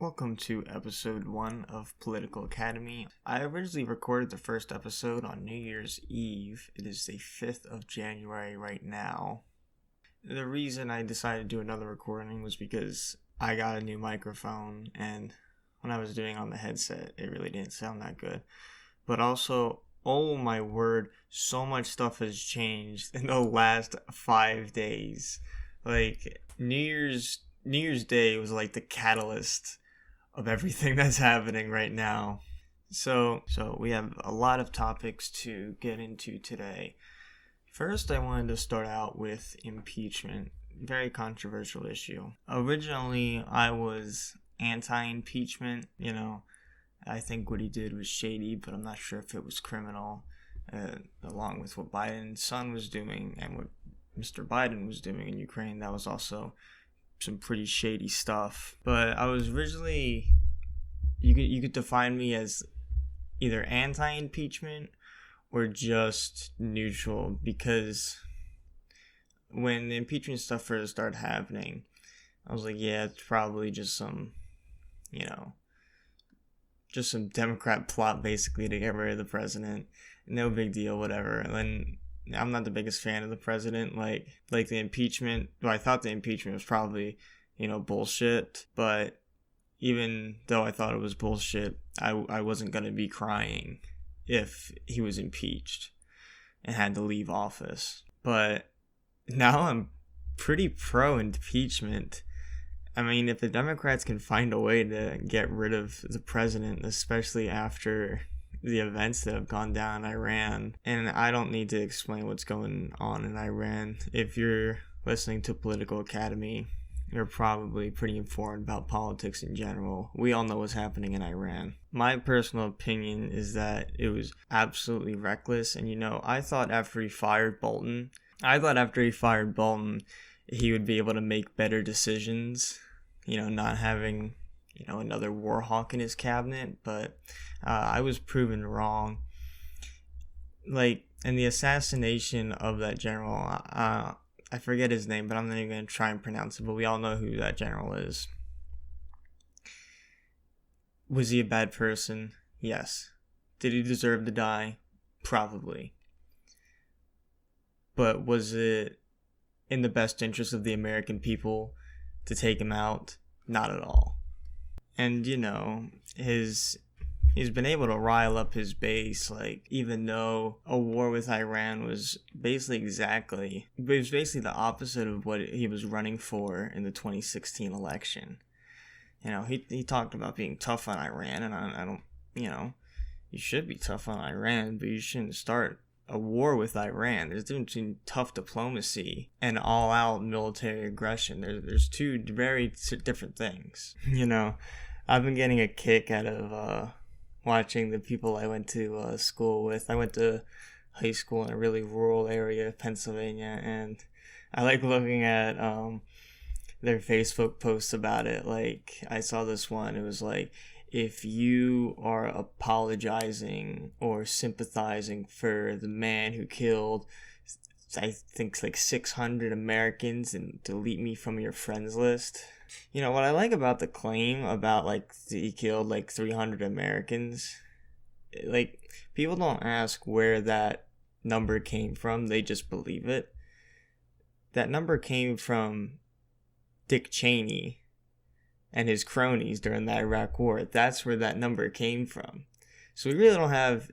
Welcome to episode 1 of Political Academy. I originally recorded the first episode on New Year's Eve. It is the 5th of January right now. The reason I decided to do another recording was because I got a new microphone, and when I was doing it on the headset, it really didn't sound that good. But also, oh my word, so much stuff has changed in the last 5 days. Like, New Year's Day was like the catalyst of everything that's happening right now. So we have a lot of topics to get into today. First, I wanted to start out with impeachment. Very controversial issue. Originally, I was anti-impeachment. I think what he did was shady, but I'm not sure if it was criminal. Along with what Biden's son was doing and what Mr. Biden was doing in Ukraine, that was also some pretty shady stuff. But I was originally, you could define me as either anti-impeachment or just neutral, because when the impeachment stuff first started happening, I was like, yeah, it's probably just some Democrat plot basically to get rid of the president. No big deal, whatever. And then I'm not the biggest fan of the president. Like the impeachment. Well, I thought the impeachment was probably, bullshit. But even though I thought it was bullshit, I wasn't gonna be crying if he was impeached and had to leave office. But now I'm pretty pro impeachment. I mean, if the Democrats can find a way to get rid of the president, especially after the events that have gone down in Iran, and I don't need to explain what's going on in Iran. If you're listening to Political Academy, you're probably pretty informed about politics in general. We all know what's happening in Iran. My personal opinion is that it was absolutely reckless, and I thought after he fired Bolton, he would be able to make better decisions, not having another war hawk in his cabinet, but I was proven wrong. And the assassination of that general, I forget his name, but I'm not even going to try and pronounce it, but we all know who that general is. Was he a bad person? Yes. Did he deserve to die? Probably. But was it in the best interest of the American people to take him out? Not at all. And he's been able to rile up his base, even though a war with Iran was basically the opposite of what he was running for in the 2016 election. He talked about being tough on Iran, and I don't, you should be tough on Iran, but you shouldn't start a war with Iran. There's a difference between tough diplomacy and all-out military aggression. There's two very different things. I've been getting a kick out of watching the people I went to school with. I went to high school in a really rural area of Pennsylvania, and I like looking at their Facebook posts about it. I saw this one. It was like, if you are apologizing or sympathizing for the man who killed, I think, 600 Americans, and delete me from your friends list. What I like about the claim about, he killed, 300 Americans, people don't ask where that number came from. They just believe it. That number came from Dick Cheney and his cronies during the Iraq War. That's where that number came from. So we really don't have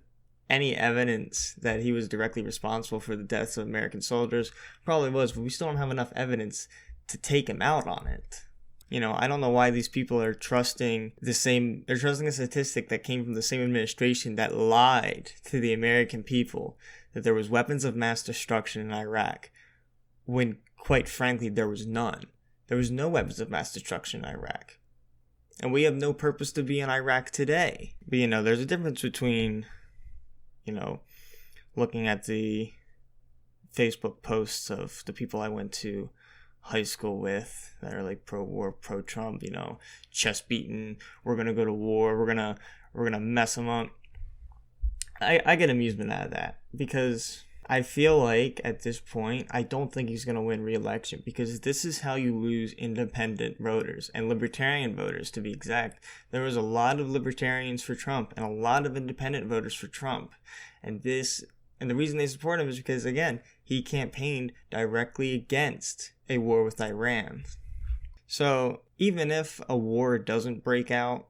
any evidence that he was directly responsible for the deaths of American soldiers. Probably was, but we still don't have enough evidence to take him out on it. I don't know why these people are trusting a statistic that came from the same administration that lied to the American people that there was weapons of mass destruction in Iraq, when, quite frankly, there was none. There was no weapons of mass destruction in Iraq. And we have no purpose to be in Iraq today. But, there's a difference between, looking at the Facebook posts of the people I went to high school with that are pro-war, pro-Trump, chest beating, we're going to go to war, we're going to mess them up. I get amusement out of that, because I feel like at this point, I don't think he's going to win re-election, because this is how you lose independent voters and libertarian voters, to be exact. There was a lot of libertarians for Trump and a lot of independent voters for Trump. And the reason they support him is because, again, he campaigned directly against a war with Iran. So even if a war doesn't break out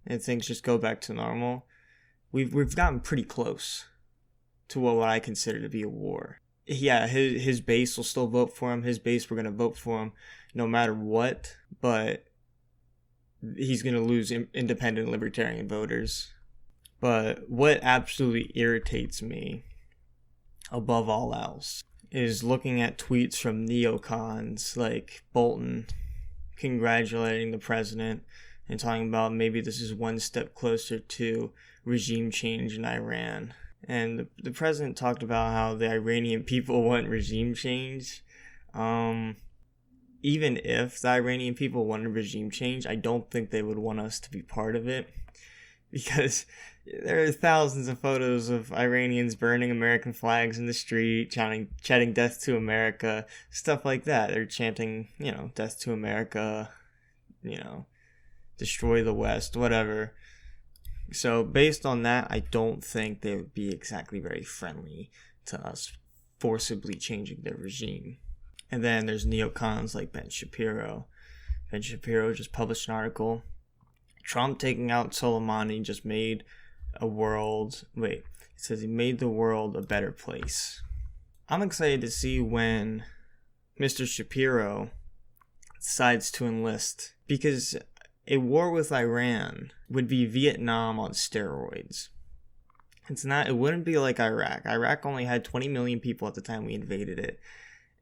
and things just go back to normal, we've gotten pretty close to what I consider to be a war. Yeah, his base will still vote for him. His base, we're going to vote for him no matter what, but he's going to lose independent libertarian voters. But what absolutely irritates me above all else is looking at tweets from neocons like Bolton congratulating the president and talking about maybe this is one step closer to regime change in Iran. And the president talked about how the Iranian people want regime change. Even if the Iranian people wanted regime change, I don't think they would want us to be part of it, because there are thousands of photos of Iranians burning American flags in the street, chanting death to America, stuff like that. They're chanting, death to America, destroy the West, whatever. So based on that, I don't think they would be exactly very friendly to us forcibly changing their regime. And then there's neocons like Ben Shapiro. Ben Shapiro just published an article. Trump taking out Soleimani just made it says he made the world a better place. I'm excited to see when Mr. Shapiro decides to enlist, because a war with Iran would be Vietnam on steroids. It wouldn't be like Iraq. Iraq only had 20 million people at the time we invaded it.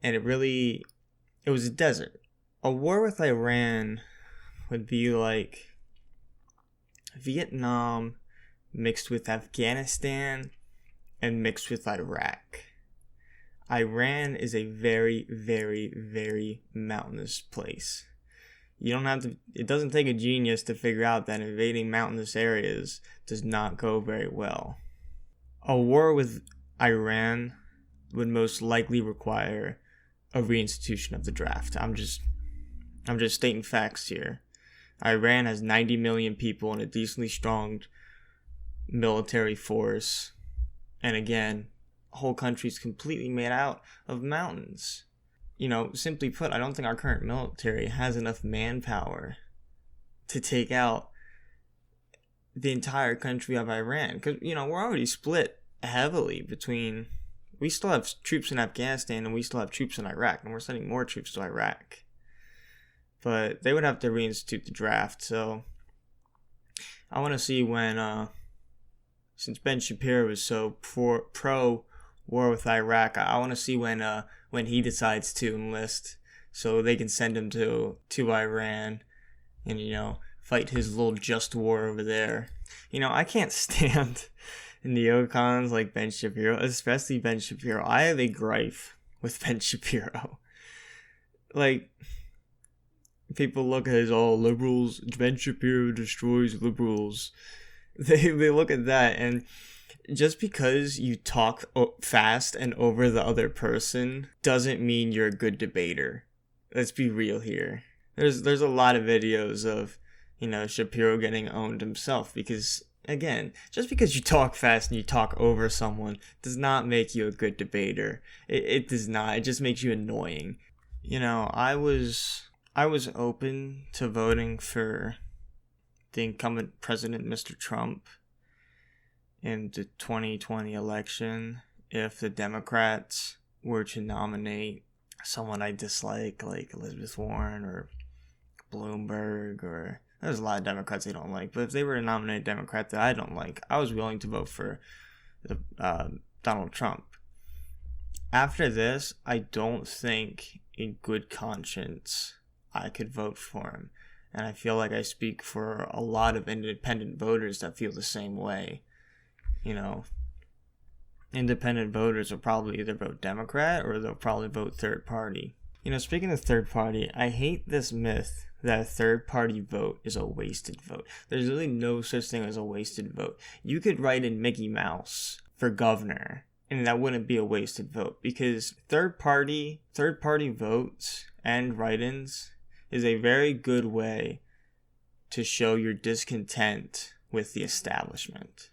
And it was a desert. A war with Iran would be like Vietnam mixed with Afghanistan and mixed with Iraq. Iran is a very, very, very mountainous place. It doesn't take a genius to figure out that invading mountainous areas does not go very well. A war with Iran would most likely require a reinstitution of the draft. I'm just stating facts here. Iran has 90 million people and a decently strong military force. And again, the whole country is completely made out of mountains. Simply put, I don't think our current military has enough manpower to take out the entire country of Iran. Because, we're already split heavily between... We still have troops in Afghanistan and we still have troops in Iraq. And we're sending more troops to Iraq. But they would have to reinstitute the draft. So I want to see when... since Ben Shapiro is so pro war with Iraq, I want to see when he decides to enlist, so they can send him to Iran and, fight his little just war over there. I can't stand neocons like Ben Shapiro, especially Ben Shapiro. I have a gripe with Ben Shapiro. Like, people look at his liberals, Ben Shapiro destroys liberals. They look at that, and just because you talk fast and over the other person doesn't mean you're a good debater. Let's be real here. There's a lot of videos of, Shapiro getting owned himself, because, again, just because you talk fast and you talk over someone does not make you a good debater. It does not. It just makes you annoying. I was open to voting for the incumbent president, Mr. Trump, in the 2020 election if the Democrats were to nominate someone I dislike, like Elizabeth Warren or Bloomberg, or there's a lot of Democrats I don't like, but if they were to nominate a Democrat that I don't like, I was willing to vote for Donald Trump. After this, I don't think in good conscience I could vote for him. And I feel like I speak for a lot of independent voters that feel the same way. Independent voters will probably either vote Democrat or they'll probably vote third party. Speaking of third party, I hate this myth that a third party vote is a wasted vote. There's really no such thing as a wasted vote. You could write in Mickey Mouse for governor and that wouldn't be a wasted vote, because third party votes and write-ins is a very good way to show your discontent with the establishment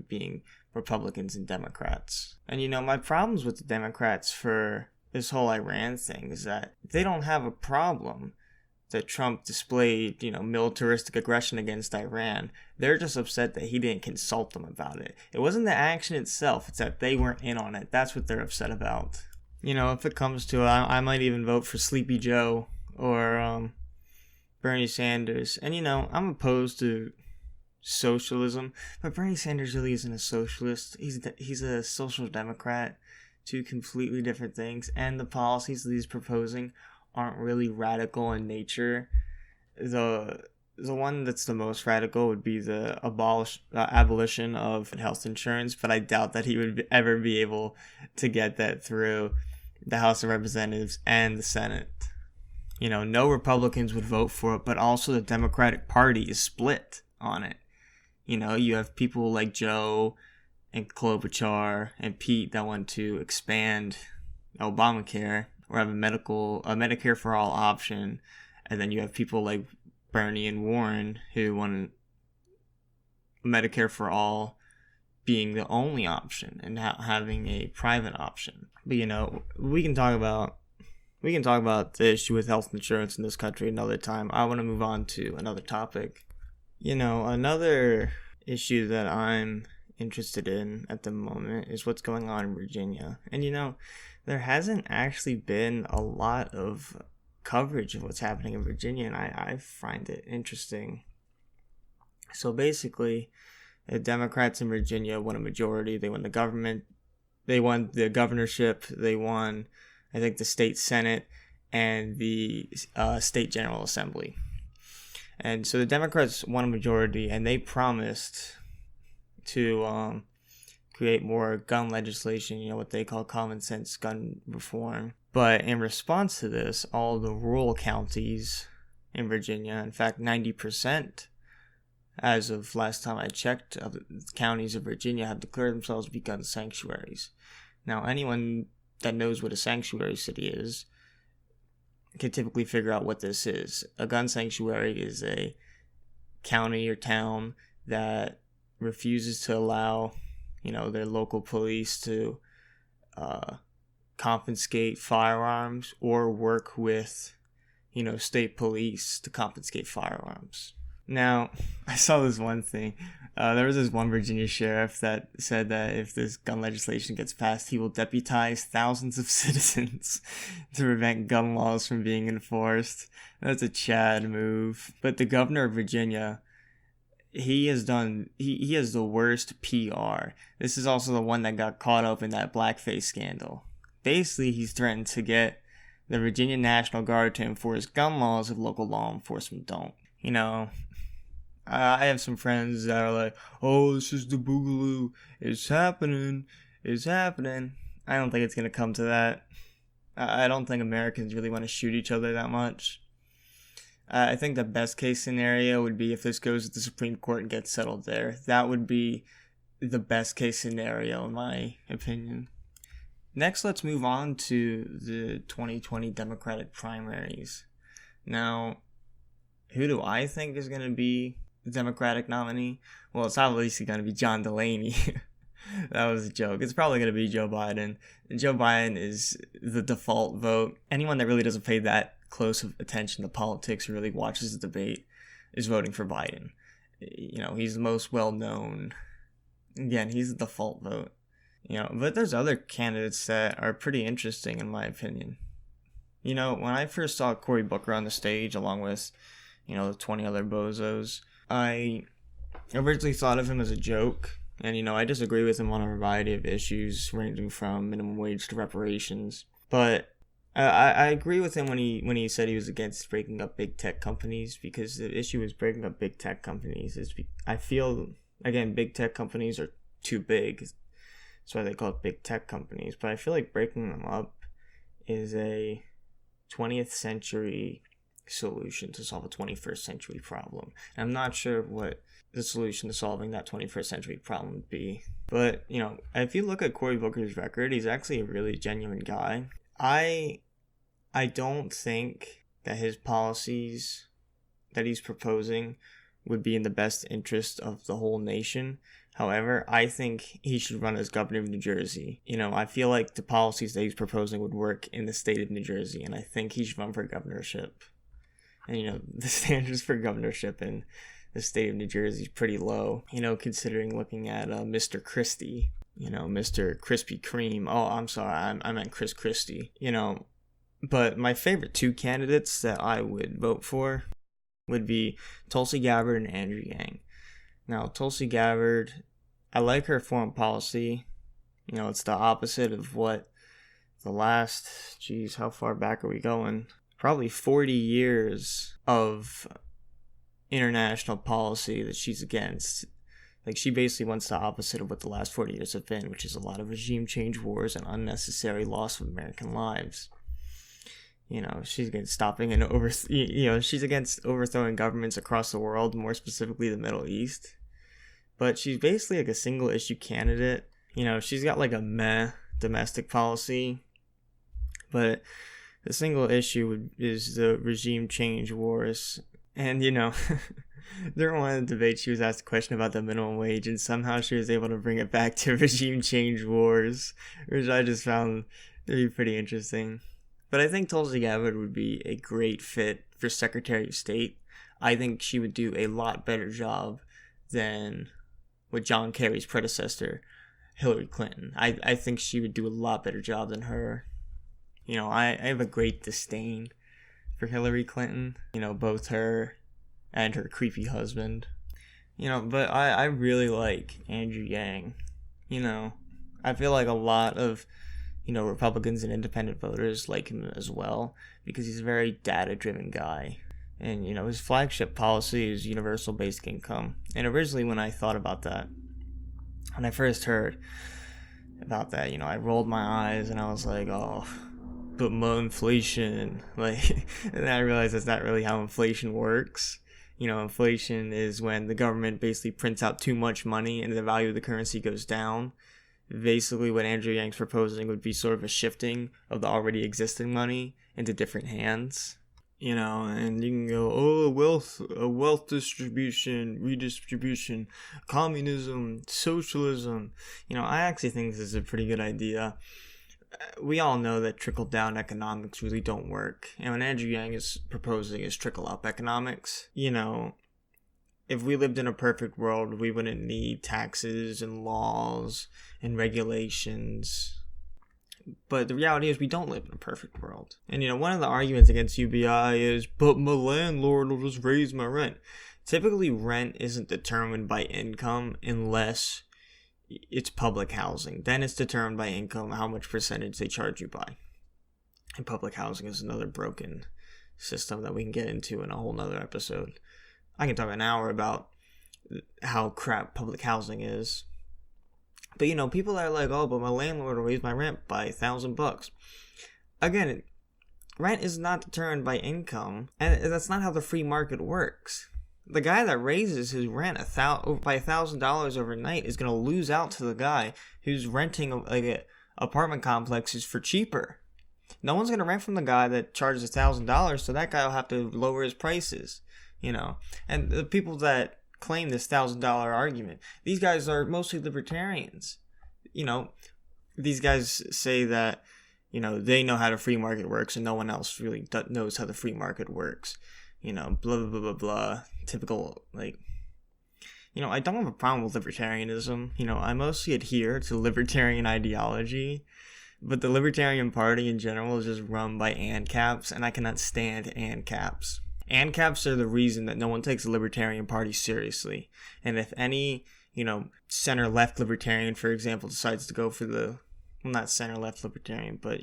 being Republicans and Democrats. And my problems with the Democrats for this whole Iran thing is that they don't have a problem that Trump displayed, militaristic aggression against Iran. They're just upset that he didn't consult them about it. It wasn't the action itself, it's that they weren't in on it. That's what they're upset about. If it comes to it, I might even vote for Sleepy Joe or Bernie Sanders. And I'm opposed to socialism, but Bernie Sanders really isn't a socialist. He's a social democrat. Two completely different things, and the policies that he's proposing aren't really radical in nature. The one that's the most radical would be the abolition of health insurance, but I doubt that he would ever be able to get that through the House of Representatives and the Senate. No Republicans would vote for it, but also the Democratic Party is split on it. You have people like Joe and Klobuchar and Pete that want to expand Obamacare or have a Medicare for all option, and then you have people like Bernie and Warren who want Medicare for all being the only option and having a private option. But we can talk about the issue with health insurance in this country another time. I want to move on to another topic. Another issue that I'm interested in at the moment is what's going on in Virginia. And there hasn't actually been a lot of coverage of what's happening in Virginia, and I find it interesting. So basically, the Democrats in Virginia won a majority. They won the government. They won the governorship. They won, I think, the state senate and the state general assembly. And so the Democrats won a majority, and they promised to create more gun legislation, what they call common sense gun reform. But in response to this, all the rural counties in Virginia, in fact 90%, as of last time I checked, of the counties of Virginia have declared themselves to be gun sanctuaries. Now, anyone that knows what a sanctuary city is can typically figure out what this is. A gun sanctuary is a county or town that refuses to allow, their local police to confiscate firearms or work with, state police to confiscate firearms. Now, I saw this one thing. There was this one Virginia sheriff that said that if this gun legislation gets passed, he will deputize thousands of citizens to prevent gun laws from being enforced. That's a Chad move. But the governor of Virginia, he has the worst PR. This is also the one that got caught up in that blackface scandal. Basically, he's threatened to get the Virginia National Guard to enforce gun laws if local law enforcement don't. I have some friends that are like, oh, this is the boogaloo. It's happening. I don't think it's going to come to that. I don't think Americans really want to shoot each other that much. I think the best case scenario would be if this goes to the Supreme Court and gets settled there. That would be the best case scenario, in my opinion. Next, let's move on to the 2020 Democratic primaries. Now, who do I think is going to be the Democratic nominee? Well, it's obviously going to be John Delaney. That was a joke. It's probably going to be Joe Biden. Joe Biden is the default vote. Anyone that really doesn't pay that close of attention to politics or really watches the debate is voting for Biden. He's the most well-known. Again, he's the default vote. But there's other candidates that are pretty interesting in my opinion. When I first saw Cory Booker on the stage along with, the 20 other bozos, I originally thought of him as a joke. And, I disagree with him on a variety of issues ranging from minimum wage to reparations. But I agree with him when he said he was against breaking up big tech companies, because the issue is breaking up big tech companies. I feel, again, big tech companies are too big. That's why they call it big tech companies. But I feel like breaking them up is a 20th century solution to solve a 21st century problem. And I'm not sure what the solution to solving that 21st century problem would be. But, if you look at Cory Booker's record, he's actually a really genuine guy. I don't think that his policies that he's proposing would be in the best interest of the whole nation. However, I think he should run as governor of New Jersey. I feel like the policies that he's proposing would work in the state of New Jersey, and I think he should run for governorship. And, the standards for governorship in the state of New Jersey is pretty low, considering looking at Mr. Christie, Mr. Krispy Kreme. Oh, I'm sorry, I meant Chris Christie, But my favorite two candidates that I would vote for would be Tulsi Gabbard and Andrew Yang. Now, Tulsi Gabbard, I like her foreign policy. It's the opposite of what the last, how far back are we going? Probably 40 years of international policy that she's against. Like, she basically wants the opposite of what the last 40 years have been, which is a lot of regime change wars and unnecessary loss of American lives. She's against stopping and she's against overthrowing governments across the world, more specifically the Middle East. But she's basically like a single issue candidate. She's got like a meh domestic policy, but the single issue is the regime change wars. And, during one of the debates, she was asked a question about the minimum wage, and somehow she was able to bring it back to regime change wars, which I just found to be pretty interesting. But I think Tulsi Gabbard would be a great fit for Secretary of State. I think she would do a lot better job than with John Kerry's predecessor, Hillary Clinton. I think she would do a lot better job than her. I have a great disdain for Hillary Clinton. Both her and her creepy husband. But I really like Andrew Yang. I feel like a lot of Republicans and independent voters like him as well, because he's a very data-driven guy. And, his flagship policy is universal basic income. And originally when I thought about that, when I first heard about that, I rolled my eyes and I was like, oh, but more inflation. And then I realized that's not really how inflation works. Inflation is when the government basically prints out too much money and the value of the currency goes down. Basically, what Andrew Yang's proposing would be sort of a shifting of the already existing money into different hands. And you can go, wealth distribution, redistribution, communism, socialism. I actually think this is a pretty good idea. We all know that trickle-down economics really don't work. And what Andrew Yang is proposing is trickle-up economics. If we lived in a perfect world, we wouldn't need taxes and laws and regulations. But the reality is we don't live in a perfect world. And, one of the arguments against UBI is, but my landlord will just raise my rent. Typically, rent isn't determined by income unless it's public housing. Then it's determined by income, how much percentage they charge you by. And public housing is another broken system that we can get into in a whole nother episode. I can talk an hour about how crap public housing is. But, people are like, oh, but my landlord will raise my rent by $1,000. Again, rent is not determined by income, and that's not how the free market works. The guy that raises his rent by $1,000 overnight is going to lose out to the guy who's renting an apartment complexes for cheaper. No one's going to rent from the guy that charges $1,000, so that guy will have to lower his prices. And the people that claim this $1,000 argument, these guys are mostly libertarians. These guys say that, they know how the free market works and no one else really knows how the free market works. Blah, blah, blah, blah, blah. Typical, I don't have a problem with libertarianism. I mostly adhere to libertarian ideology, but the Libertarian Party in general is just run by ANCAPs, and I cannot stand ANCAPs. ANCAPs are the reason that no one takes the Libertarian Party seriously. And if any, center-left libertarian, for example, decides to go for not center-left libertarian, but,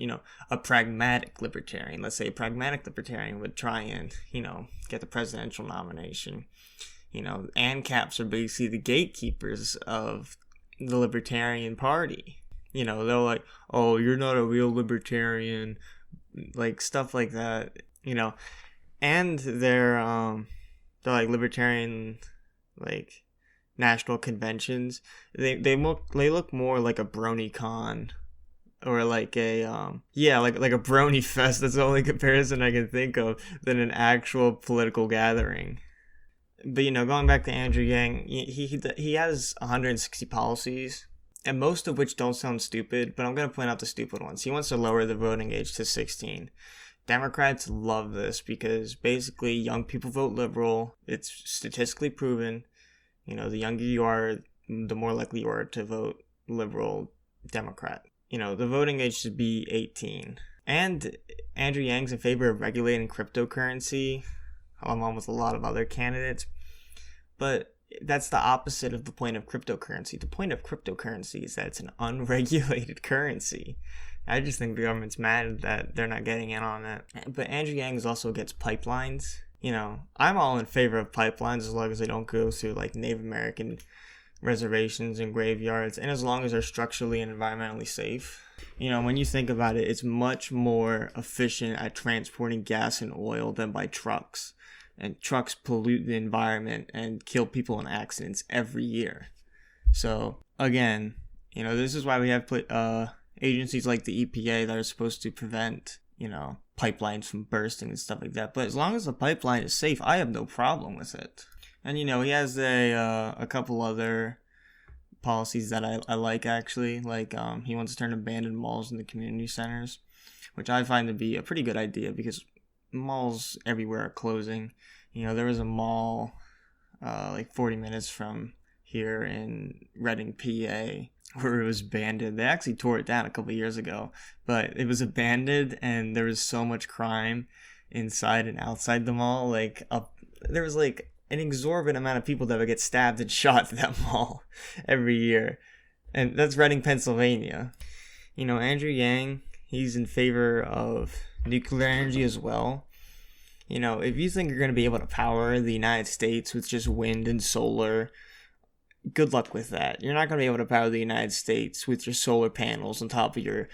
a pragmatic libertarian. Let's say a pragmatic libertarian would try and, get the presidential nomination. ANCAPs are basically the gatekeepers of the Libertarian Party. They're like, oh, you're not a real libertarian, stuff like that, and they're like libertarian, like national conventions. They look more like a BronyCon, or like a like a brony fest. That's the only comparison I can think of, than an actual political gathering. But going back to Andrew Yang, he has 160 policies, and most of which don't sound stupid, but I'm going to point out the stupid ones. He wants to lower the voting age to 16. Democrats love this because basically young people vote liberal. It's statistically proven. The younger you are, the more likely you are to vote liberal Democrat. The voting age should be 18. And Andrew Yang's in favor of regulating cryptocurrency, along with a lot of other candidates. But that's the opposite of the point of cryptocurrency. The point of cryptocurrency is that it's an unregulated currency. I just think the government's mad that they're not getting in on it. But Andrew Yang is also against pipelines. I'm all in favor of pipelines as long as they don't go through like Native American reservations and graveyards, and as long as they're structurally and environmentally safe. When you think about it, it's much more efficient at transporting gas and oil than by trucks. And trucks pollute the environment and kill people in accidents every year. So, again, this is why we have agencies like the EPA that are supposed to prevent, pipelines from bursting and stuff like that. But as long as the pipeline is safe, I have no problem with it. And, he has a couple other policies that I like, actually. Like, he wants to turn abandoned malls into community centers, which I find to be a pretty good idea because malls everywhere are closing. There was a mall like 40 minutes from here in Reading, PA, where it was abandoned. They actually tore it down a couple of years ago, but it was abandoned and there was so much crime inside and outside the mall. There was like an exorbitant amount of people that would get stabbed and shot at that mall every year. And that's Reading, Pennsylvania. Andrew Yang, he's in favor of nuclear energy as well. If you think you're going to be able to power the United States with just wind and solar, good luck with that. You're not going to be able to power the United States with your solar panels on top of your,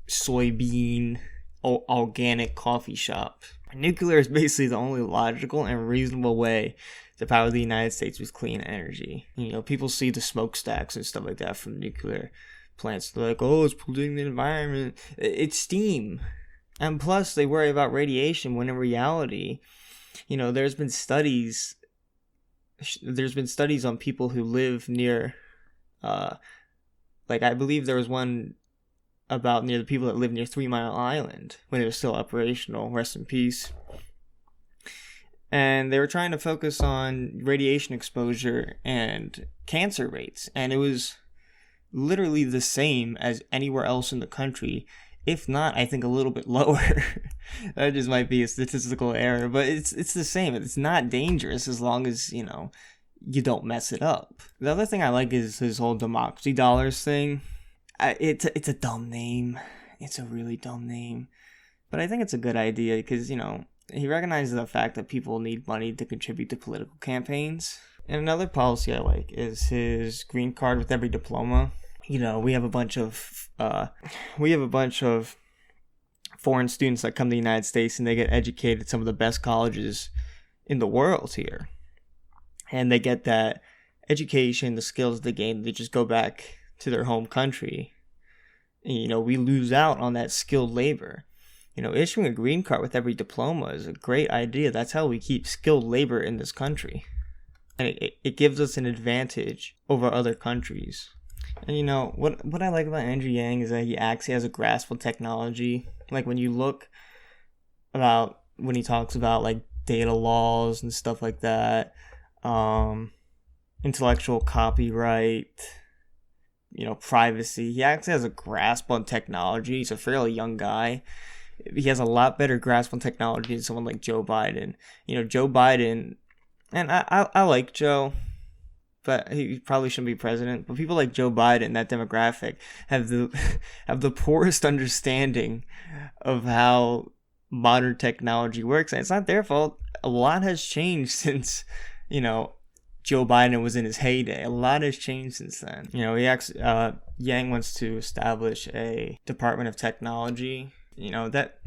soybean organic coffee shop. Nuclear is basically the only logical and reasonable way to power the United States with clean energy. People see the smokestacks and stuff like that from nuclear plants. They're like, oh, it's polluting the environment. It's steam. And plus, they worry about radiation when in reality, there's been studies on people who live near, I believe there was one about near the people that live near 3 Mile Island when it was still operational, rest in peace. And they were trying to focus on radiation exposure and cancer rates, and it was literally the same as anywhere else in the country. If not, I think a little bit lower. That just might be a statistical error, but it's the same. It's not dangerous as long as, you don't mess it up. The other thing I like is his whole democracy dollars thing. It's a dumb name. It's a really dumb name. But I think it's a good idea because, he recognizes the fact that people need money to contribute to political campaigns. And another policy I like is his green card with every diploma. We have a bunch of foreign students that come to the United States and they get educated at some of the best colleges in the world here. And they get that education, the skills they gain, they just go back to their home country. And, we lose out on that skilled labor. Issuing a green card with every diploma is a great idea. That's how we keep skilled labor in this country. And it gives us an advantage over other countries. And what I like about Andrew Yang is that he actually has a grasp on technology. Like when you look about when he talks about like data laws and stuff like that, intellectual copyright, privacy. He actually has a grasp on technology. He's a fairly young guy. He has a lot better grasp on technology than someone like Joe Biden. Joe Biden, and I like Joe, but he probably shouldn't be president. But people like Joe Biden, that demographic, have the poorest understanding of how modern technology works. And it's not their fault. A lot has changed since, Joe Biden was in his heyday. A lot has changed since then. Yang wants to establish a Department of Technology, that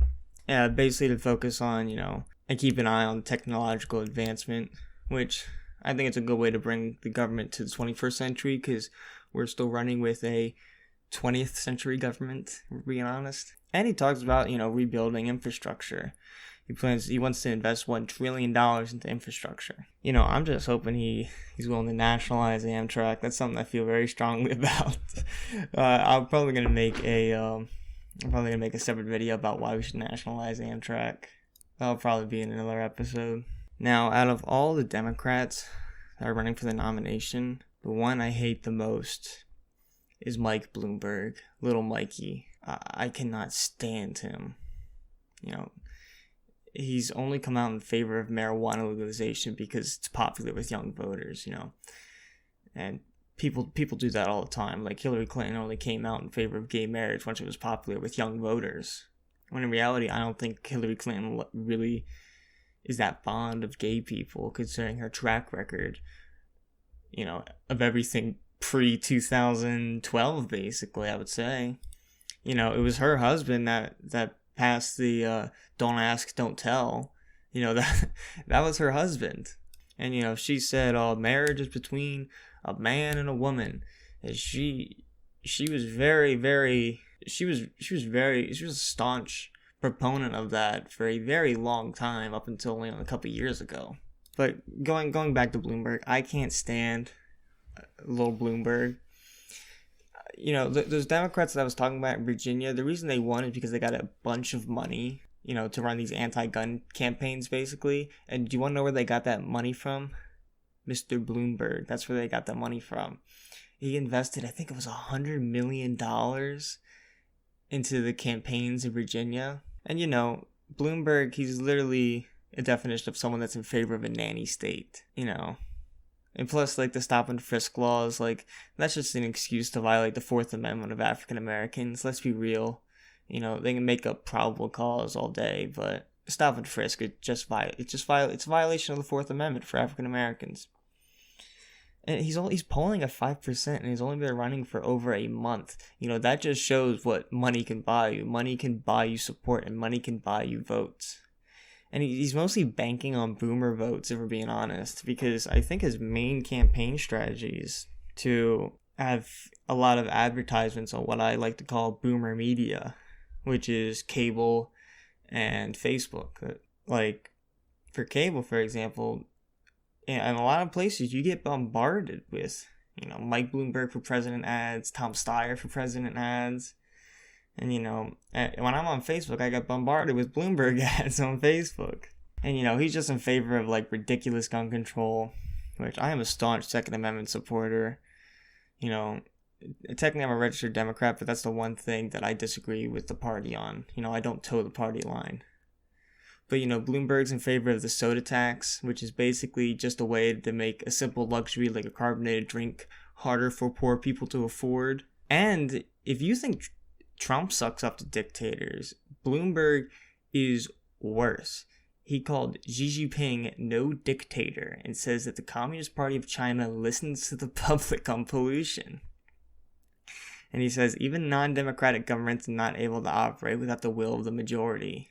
basically to focus on, and keep an eye on technological advancement, which I think it's a good way to bring the government to the 21st century, because we're still running with a 20th century government, if we're being honest. And he talks about, rebuilding infrastructure. He wants to invest $1 trillion into infrastructure. I'm just hoping he's willing to nationalize Amtrak. That's something I feel very strongly about. I'm probably gonna make a separate video about why we should nationalize Amtrak. That'll probably be in another episode. Now, out of all the Democrats that are running for the nomination, the one I hate the most is Mike Bloomberg, Little Mikey. I cannot stand him. He's only come out in favor of marijuana legalization because it's popular with young voters, and people do that all the time. Like Hillary Clinton only came out in favor of gay marriage once it was popular with young voters. When in reality, I don't think Hillary Clinton really is that fond of gay people, considering her track record, of everything pre-2012, basically, I would say. It was her husband that passed the Don't Ask, Don't Tell. That was her husband. And, she said, marriage is between a man and a woman. And she was a staunch proponent of that for a very long time, up until a couple years ago. But going back to Bloomberg, I can't stand little Bloomberg. Those Democrats that I was talking about in Virginia, the reason they won is because they got a bunch of money, to run these anti-gun campaigns, basically. And do you want to know where they got that money from? Mr. Bloomberg. That's where they got that money from. He invested, I think it was $100 million into the campaigns in Virginia. And, Bloomberg, he's literally a definition of someone that's in favor of a nanny state, And plus, the stop and frisk laws, that's just an excuse to violate the Fourth Amendment of African Americans. Let's be real. They can make up probable cause all day, but stop and frisk, it's a violation of the Fourth Amendment for African Americans. And he's polling at 5%, and he's only been running for over a month. That just shows what money can buy you. Money can buy you support, and money can buy you votes. And he's mostly banking on boomer votes, if we're being honest, because I think his main campaign strategy is to have a lot of advertisements on what I like to call boomer media, which is cable and Facebook. For cable, for example, in a lot of places you get bombarded with, Mike Bloomberg for president ads, Tom Steyer for president ads. And, when I'm on Facebook, I get bombarded with Bloomberg ads on Facebook. And, he's just in favor of, ridiculous gun control, which I am a staunch Second Amendment supporter. Technically I'm a registered Democrat, but that's the one thing that I disagree with the party on. I don't toe the party line. But, Bloomberg's in favor of the soda tax, which is basically just a way to make a simple luxury like a carbonated drink harder for poor people to afford. And if you think Trump sucks up to dictators, Bloomberg is worse. He called Xi Jinping no dictator and says that the Communist Party of China listens to the public on pollution. And he says even non-democratic governments are not able to operate without the will of the majority,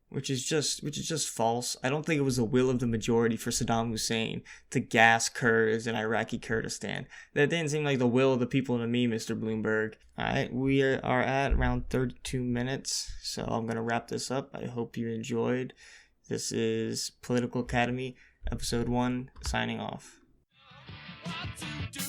which is just false. I don't think it was the will of the majority for Saddam Hussein to gas Kurds in Iraqi Kurdistan. That didn't seem like the will of the people to me, Mr. Bloomberg. Alright, we are at around 32 minutes, so I'm going to wrap this up. I hope you enjoyed. This is Political Academy, Episode 1, signing off. What to do?